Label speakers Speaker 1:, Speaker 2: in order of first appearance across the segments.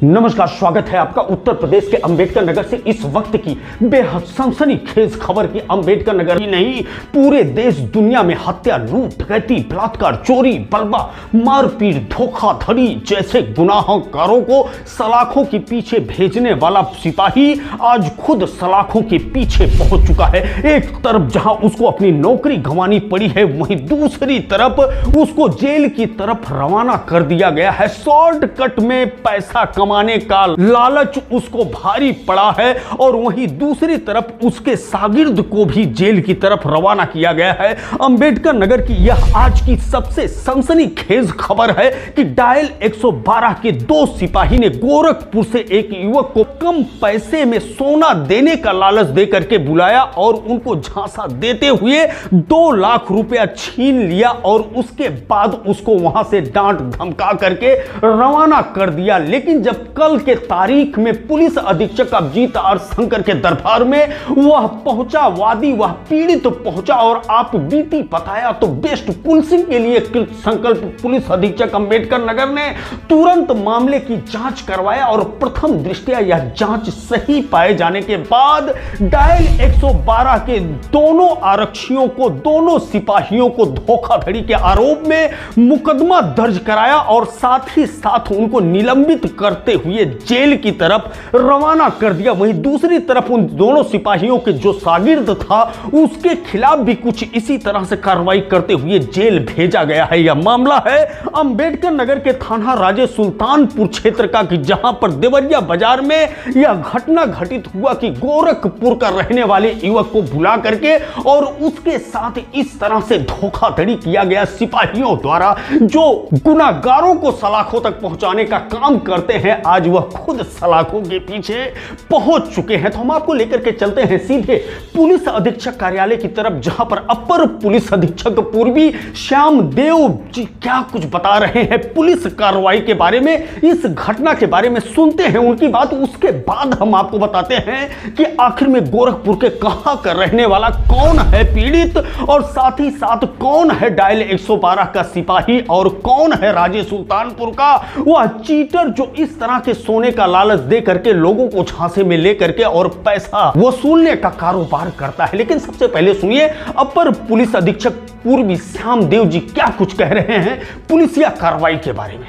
Speaker 1: नमस्कार, स्वागत है आपका उत्तर प्रदेश के अंबेडकर नगर से इस वक्त की बेहद सनसनीखेज खबर की। अंबेडकर नगर ही नहीं, पूरे देश दुनिया में हत्या, लूट, डकैती, बलात्कार, चोरी, बलवा, मारपीट, धोखाधड़ी जैसे गुनाहगारों को सलाखों के पीछे भेजने वाला सिपाही आज खुद सलाखों के पीछे पहुंच चुका है। एक तरफ जहां उसको अपनी नौकरी गंवानी पड़ी है, वहीं दूसरी तरफ उसको जेल की तरफ रवाना कर दिया गया है। शॉर्टकट में पैसा कमाने का लालच उसको भारी पड़ा है और वहीं दूसरी तरफ उसके शागिर्द को भी जेल की तरफ रवाना किया गया है। अंबेडकर नगर की यह आज की सबसे सनसनीखेज खबर है कि डायल 112 के दो सिपाही ने गोरखपुर से एक युवक को कम पैसे में सोना देने का लालच देकर के बुलाया और उनको झांसा देते हुए 2 लाख रुपया छीन लिया और उसके बाद उसको वहां से डांट धमका करके रवाना कर दिया। लेकिन जब कल के तारीख में पुलिस अधीक्षक अभिजीत आर शंकर के दरबार में वह पहुंचा, वादी वह पीड़ित पहुंचा और आप बीती बताया तो बेस्ट पुलिसिंग के लिए कृत संकल्प पुलिस अधीक्षक अंबेडकर नगर ने तुरंत मामले की जांच करवाया और प्रथम दृष्टया यह जांच सही पाए जाने के बाद डायल 112 के दोनों आरक्षियों को, दोनों सिपाहियों को धोखाधड़ी के आरोप में मुकदमा दर्ज कराया और साथ ही साथ उनको निलंबित करते हुए जेल की तरफ रवाना कर दिया। वहीं दूसरी तरफ उन दोनों सिपाहियों के जो शागिर्द था उसके खिलाफ भी कुछ इसी तरह से कार्रवाई करते हुए जेल भेजा गया है। यह मामला है अंबेडकर नगर के थाना राजे सुल्तानपुर क्षेत्र का, कि जहां पर देवरिया बाजार में यह घटना घटित हुआ कि गोरखपुर का रहने वाले युवक को बुला करके और उसके साथ इस तरह से धोखाधड़ी किया गया सिपाहियों द्वारा जो गुनाहगारों को सलाखों तक पहुंचाने का काम करते हैं। आज वह खुद सलाखों के पीछे पहुंच चुके हैं। तो हम आपको लेकर के चलते हैं सीधे पुलिस अधीक्षक कार्यालय की तरफ, जहां पर अपर पुलिस अधीक्षक पूर्वी श्याम देव जी क्या कुछ बता रहे हैं पुलिस कार्रवाई के बारे में, इस घटना के बारे में सुनते हैं उनकी बात। उसके बाद हम आपको बताते हैं कि आखिर में गोरखपुर के कहां का रहने वाला कौन है पीड़ित और साथ ही साथ कौन है डायल 112 का सिपाही और कौन है राजे सुल्तानपुर का वह चीटर जो इस तरह के सोने का लालच दे करके लोगों को झांसे में ले करके और पैसा वसूलने का कारोबार करता है। लेकिन सबसे पहले सुनिए अपर पुलिस अधीक्षक पूर्वी श्याम देव जी क्या कुछ कह रहे हैं पुलिसिया कार्रवाई के बारे में।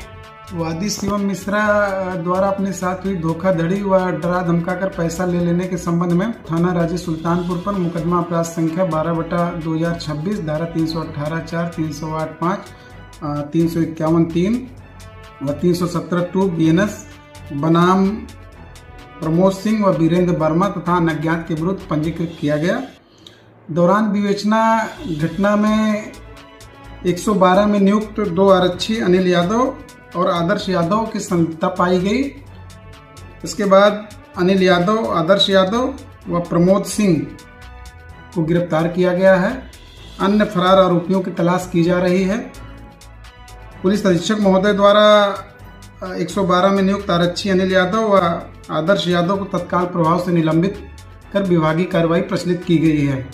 Speaker 2: वादी शिवम मिश्रा द्वारा अपने साथ हुई धोखाधड़ी व डरा धमकाकर पैसा ले लेने के संबंध में थाना राजे सुल्तानपुर पर मुकदमा अपराध संख्या 12/2026 धारा 318(4), 308(5), 351(3) व 317(2) BNS बनाम प्रमोद सिंह व वीरेंद्र वर्मा तथा अज्ञात के विरुद्ध पंजीकृत किया गया। दौरान विवेचना घटना में 112 में नियुक्त 2 आरक्षी अनिल यादव और आदर्श यादव की संलिप्तता पाई गई। इसके बाद अनिल यादव, आदर्श यादव व प्रमोद सिंह को गिरफ्तार किया गया है। अन्य फरार आरोपियों की तलाश की जा रही है। पुलिस अधीक्षक महोदय द्वारा 112 में नियुक्त आरक्षी अनिल यादव व आदर्श यादव को तत्काल प्रभाव से निलंबित कर विभागीय कार्रवाई प्रचलित की गई है।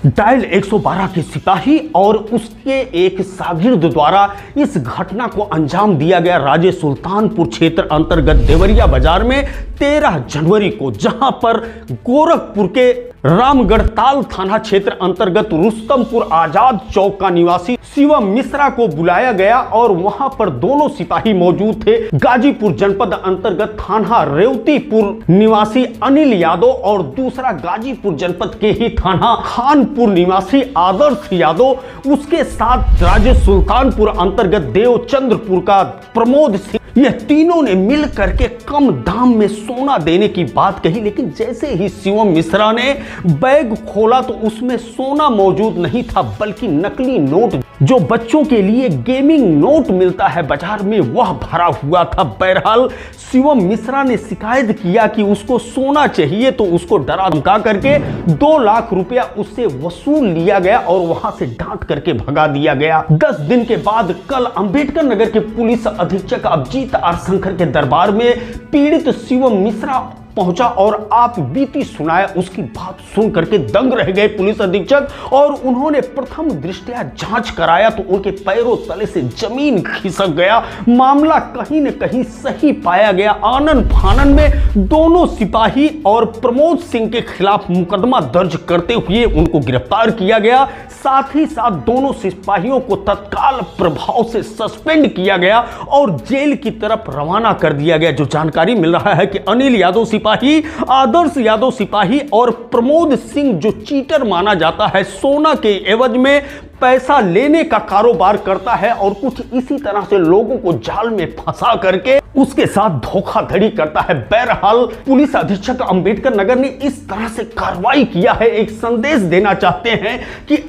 Speaker 1: डायल 112 के सिपाही और उसके एक शागिर्द द्वारा इस घटना को अंजाम दिया गया राजे सुल्तानपुर क्षेत्र अंतर्गत देवरिया बाजार में 13 जनवरी को, जहां पर गोरखपुर के रामगढ़ताल थाना क्षेत्र अंतर्गत रुस्तमपुर आजाद चौक का निवासी शिवम मिश्रा को बुलाया गया और वहां पर दोनों सिपाही मौजूद थे। गाजीपुर जनपद अंतर्गत थाना रेवतीपुर निवासी अनिल यादव और दूसरा गाजीपुर जनपद के ही थाना खानपुर निवासी आदर्श यादव, उसके साथ राजे सुल्तानपुर अंतर्गत देवचंद्रपुर का प्रमोद सिंह। यह तीनों ने मिल करके कम दाम में सोना देने की बात कही। लेकिन जैसे ही शिवम मिश्रा ने बैग खोला तो उसमें सोना मौजूद नहीं था, बल्कि नकली नोट जो बच्चों के लिए गेमिंग नोट मिलता है बाजार में वह भरा हुआ था। बहरहाल शिवम मिश्रा ने शिकायत किया कि उसको सोना चाहिए तो उसको डरा धमका करके 2 लाख रुपया उससे वसूल लिया गया और वहां से डांट करके भगा दिया गया। 10 दिन के बाद कल अंबेडकर नगर के पुलिस अधीक्षक अभिजीत आर शंकर के दरबार में पीड़ित शिवम मिश्रा पहुंचा और आप बीती सुनाया उसकी बात सुन करके दंग रह गए पुलिस अधीक्षक। और उन्होंने प्रथम दृष्टया जांच कराया तो उनके पैरों तले से जमीन खिसक गया। मामला कहीं न कहीं सही पाया गया। आनन फानन में दोनों सिपाही और प्रमोद सिंह के खिलाफ मुकदमा दर्ज करते हुए उनको गिरफ्तार किया गया। साथ ही साथ दोनों सिपाहियों को तत्काल प्रभाव से सस्पेंड किया गया और जेल की तरफ रवाना कर दिया गया। जो जानकारी मिल रहा है कि अनिल यादव सिपाही, आदर्श यादव सिपाही और प्रमोद सिंह जो चीटर माना जाता है, सोना के एवज में पैसा लेने का कारोबार करता है और कुछ इसी तरह से लोगों को जाल में फंसा करके उसके साथ धोखाधड़ी करता है। बहरहाल पुलिस अधीक्षक अंबेडकर नगर ने इस तरह से कार्रवाई किया है, एक संदेश देना चाहते हैं कि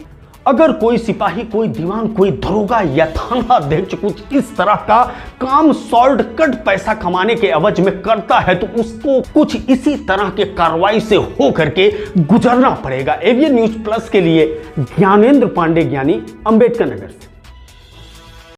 Speaker 1: अगर कोई सिपाही, कोई दीवान, कोई दरोगा या थाना अध्यक्ष कुछ इस तरह का काम शॉर्टकट पैसा कमाने के एवज में करता है तो उसको कुछ इसी तरह के कार्रवाई से हो करके गुजरना पड़ेगा। एवीएन न्यूज प्लस के लिए ज्ञानेंद्र पांडे ज्ञानी, अंबेडकर नगर से।